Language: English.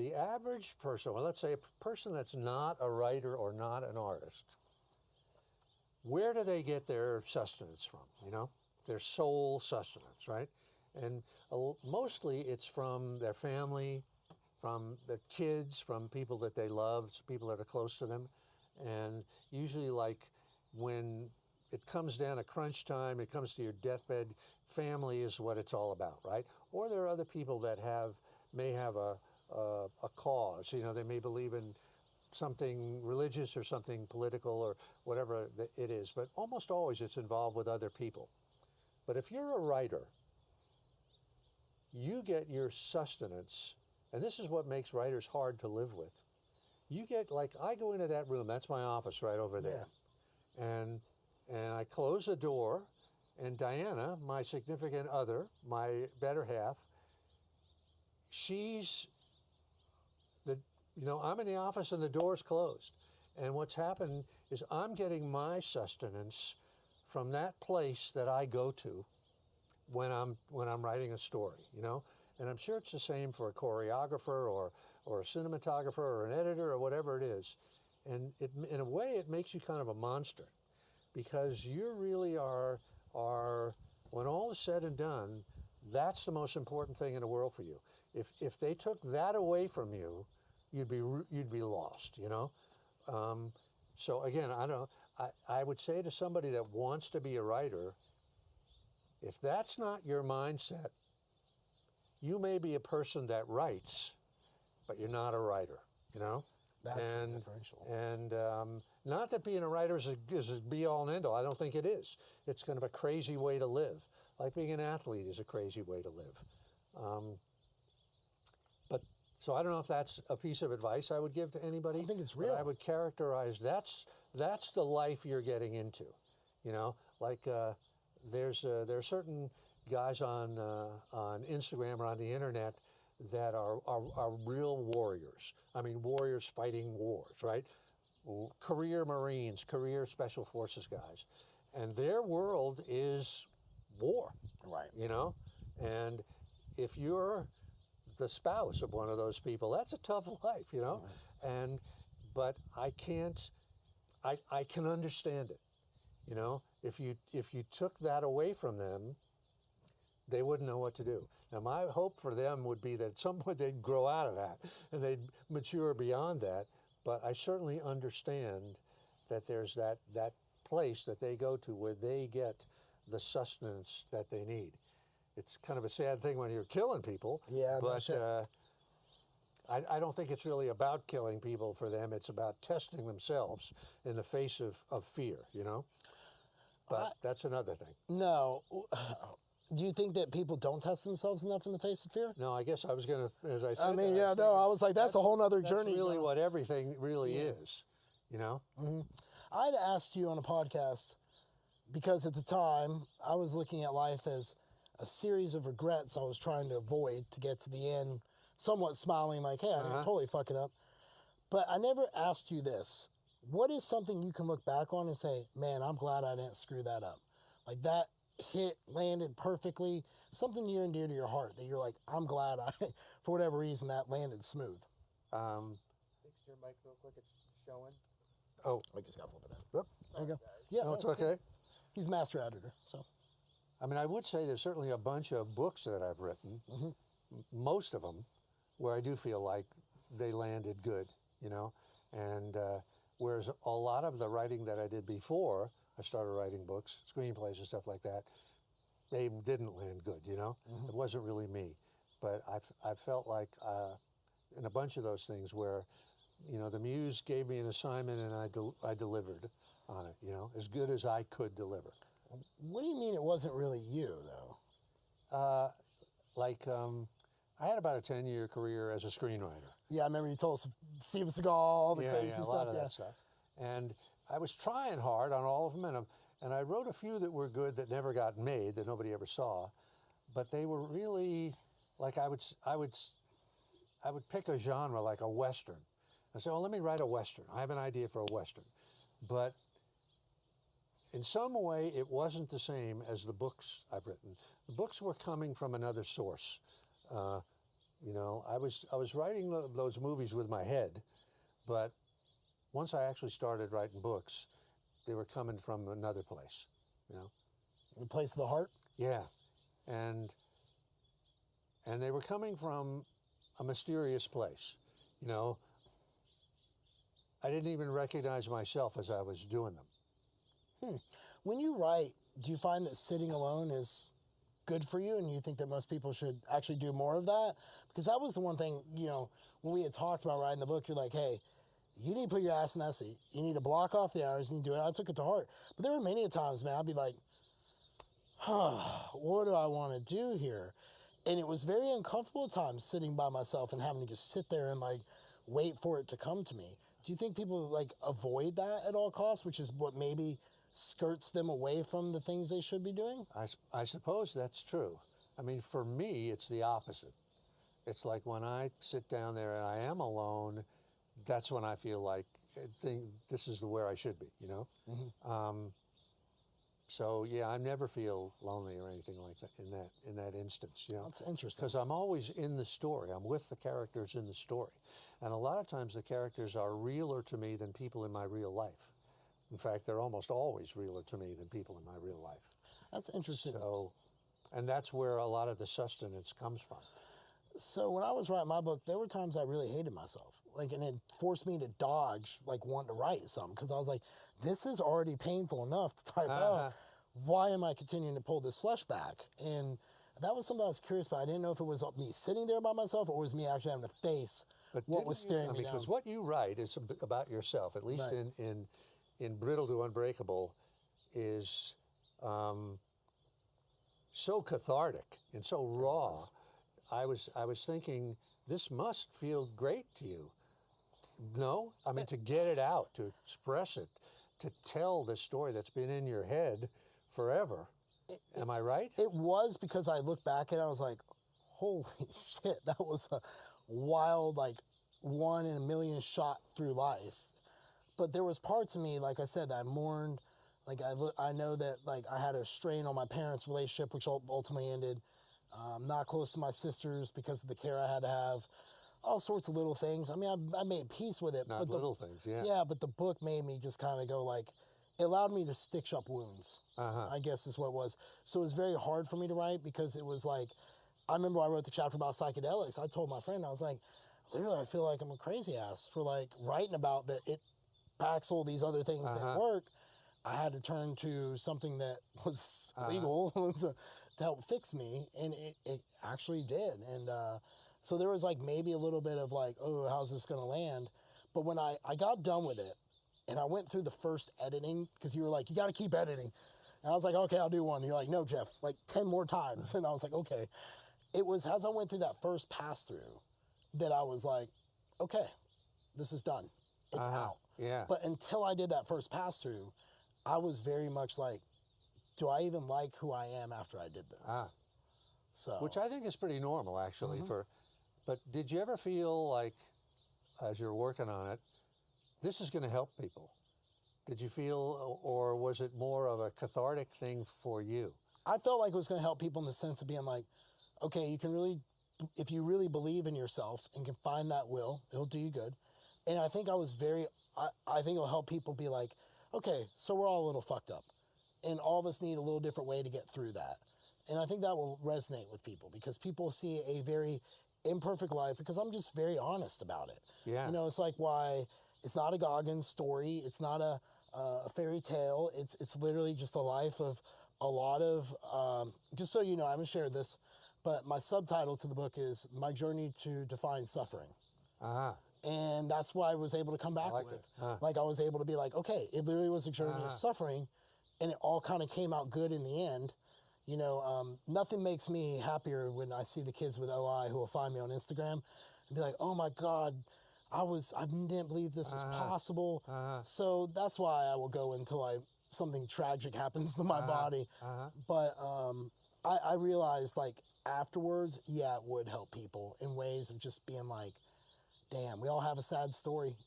the average person, well, let's say a person that's not a writer or not an artist, where do they get their sustenance from, you know? Their sole sustenance, right? And mostly it's from their family, from their kids, from people that they love, people that are close to them. And usually, like, when it comes down to crunch time, it comes to your deathbed, family is what it's all about, right? Or there are other people that may have a cause, you know, they may believe in something religious or something political or whatever it is, but almost always it's involved with other people. But if you're a writer, you get your sustenance, and this is what makes writers hard to live with. You get, like, I go into that room, that's my office right over there, and I close the door, and Diana, my significant other, my better half, I'm in the office and the door's closed. And what's happened is I'm getting my sustenance from that place that I go to when I'm writing a story, you know? And I'm sure it's the same for a choreographer or a cinematographer or an editor or whatever it is. And in a way, it makes you kind of a monster, because you really are, when all is said and done, that's the most important thing in the world for you. If they took that away from you, you'd be lost, you know? So again, I would say to somebody that wants to be a writer, if that's not your mindset, you may be a person that writes, but you're not a writer, you know? That's the differential. And not that being a writer is a be-all and end-all. I don't think it is. It's kind of a crazy way to live. Like being an athlete is a crazy way to live. So I don't know if that's a piece of advice I would give to anybody. I think it's real. But I would characterize that's the life you're getting into. You know, like there are certain guys on Instagram or on the internet that are real warriors. I mean, warriors fighting wars, right? Career Marines, career Special Forces guys. And their world is war. Right. You know? And if you're the spouse of one of those people, that's a tough life, you know? Right. But I can understand it. You know? If you took that away from them, they wouldn't know what to do. Now, my hope for them would be that at some point they'd grow out of that and they'd mature beyond that. But I certainly understand that there's that place that they go to where they get the sustenance that they need. It's kind of a sad thing when you're killing people. Yeah, but I don't think it's really about killing people for them. It's about testing themselves in the face of fear, you know? But that's another thing. No. Do you think that people don't test themselves enough in the face of fear? No, I guess I was going to, as I said. I mean, I was like, that's a whole other journey. That's really what everything really is, you know? Mm-hmm. I'd asked you on a podcast because at the time I was looking at life as a series of regrets I was trying to avoid to get to the end, somewhat smiling like, hey, I didn't totally fuck it up. But I never asked you this. What is something you can look back on and say, man, I'm glad I didn't screw that up? Like that landed perfectly, something near and dear to your heart that you're like, I'm glad for whatever reason, that landed smooth. Fix your mic real quick, it's showing. Oh. I just got to flip it in. Yep. There you go. Yeah, no, it's okay. He's master editor, so. I mean, I would say there's certainly a bunch of books that I've written, most of them, where I do feel like they landed good, you know? And whereas a lot of the writing that I did before I started writing books, screenplays and stuff like that, they didn't land good, you know? It wasn't really me. But I felt like in a bunch of those things where, you know, the muse gave me an assignment and I delivered on it, you know, as good as I could deliver. What do you mean it wasn't really you, though? I had about a 10-year career as a screenwriter. Yeah, I remember you told us Steven Seagal, all the crazy stuff. A lot of that stuff. And I was trying hard on all of them, and I wrote a few that were good that never got made, that nobody ever saw. But they were really, like I would pick a genre like a Western. I said, well, let me write a Western. I have an idea for a Western. But in some way, it wasn't the same as the books I've written. The books were coming from another source. You know, I was writing those movies with my head, but once I actually started writing books, they were coming from another place, you know. The place of the heart. Yeah, and they were coming from a mysterious place, you know. I didn't even recognize myself as I was doing them. When you write, do you find that sitting alone is good for you, and you think that most people should actually do more of that? Because that was the one thing, you know, when we had talked about writing the book, you're like, hey, you need to put your ass in that seat. You need to block off the hours and do it. I took it to heart. But there were many times, man, I'd be like, what do I want to do here? And it was very uncomfortable at times sitting by myself and having to just sit there and like wait for it to come to me. Do you think people like avoid that at all costs, which is what maybe skirts them away from the things they should be doing? I suppose that's true. I mean, for me, it's the opposite. It's like when I sit down there and I am alone, that's when I feel like this is where I should be, you know? Mm-hmm. So yeah, I never feel lonely or anything like that in that instance, you know. That's interesting. Because I'm always in the story. I'm with the characters in the story, and a lot of times the characters are realer to me than people in my real life. In fact, they're almost always realer to me than people in my real life. That's interesting. So, and that's where a lot of the sustenance comes from. So when I was writing my book, there were times I really hated myself. Like, and it forced me to dodge, like, wanting to write something. Because I was like, this is already painful enough to type out. Why am I continuing to pull this flesh back? And that was something I was curious about. I didn't know if it was me sitting there by myself or it was me actually having to face what was staring me down. Because what you write is about yourself, at least Right. in Brittle to Unbreakable, is so cathartic and so raw. I was thinking, this must feel great to you. No? I mean, to get it out, to express it, to tell the story that's been in your head forever. Am I right? It was, because I look back and I was like, holy shit, that was a wild, like, 1 in a million shot through life. But there was parts of me, like I said, that I mourned. Like, I know that, like, I had a strain on my parents' relationship, which ultimately ended. Not close to my sisters because of the care I had to have. All sorts of little things. I mean, I made peace with it. Not little things, yeah. Yeah, but the book made me just kind of go like, it allowed me to stitch up wounds, I guess is what it was. So it was very hard for me to write because it was like, I remember I wrote the chapter about psychedelics. I told my friend, I was like, literally, I feel like I'm a crazy ass for like writing about that it backs all these other things that work. I had to turn to something that was legal to help fix me, and it actually did. And so there was like maybe a little bit of like, oh, how's this gonna land? But when I got done with it, and I went through the first editing, because you were like, you gotta keep editing. And I was like, okay, I'll do one. And you're like, no, Jeff, like 10 more times. And I was like, okay. It was as I went through that first pass through that I was like, okay, this is done. It's out. Yeah. But until I did that first pass through, I was very much like, do I even like who I am after I did this? So, Which I think is pretty normal, actually. But did you ever feel like, as you're working on it, this is going to help people? Did you feel, or was it more of a cathartic thing for you? I felt like it was going to help people in the sense of being like, okay, you can really, if you really believe in yourself and can find that will, it'll do you good. And I think I was I think it'll help people be like, okay, so we're all a little fucked up. And all of us need a little different way to get through that. And I think that will resonate with people because people see a very imperfect life because I'm just very honest about it. Yeah. You know, it's like why it's not a Goggins story. It's not a fairy tale. It's literally just a life of a lot of, just so you know, I haven't shared this, but my subtitle to the book is My Journey to Define Suffering. And that's why I was able to come back with. Like I was able to be like, okay, it literally was a journey of suffering, and it all kind of came out good in the end. You know, nothing makes me happier when I see the kids with OI who will find me on Instagram and be like, oh my God, I didn't believe this was possible. So that's why I will go until something tragic happens to my body. But I realized like afterwards, yeah, it would help people in ways of just being like, damn, we all have a sad story.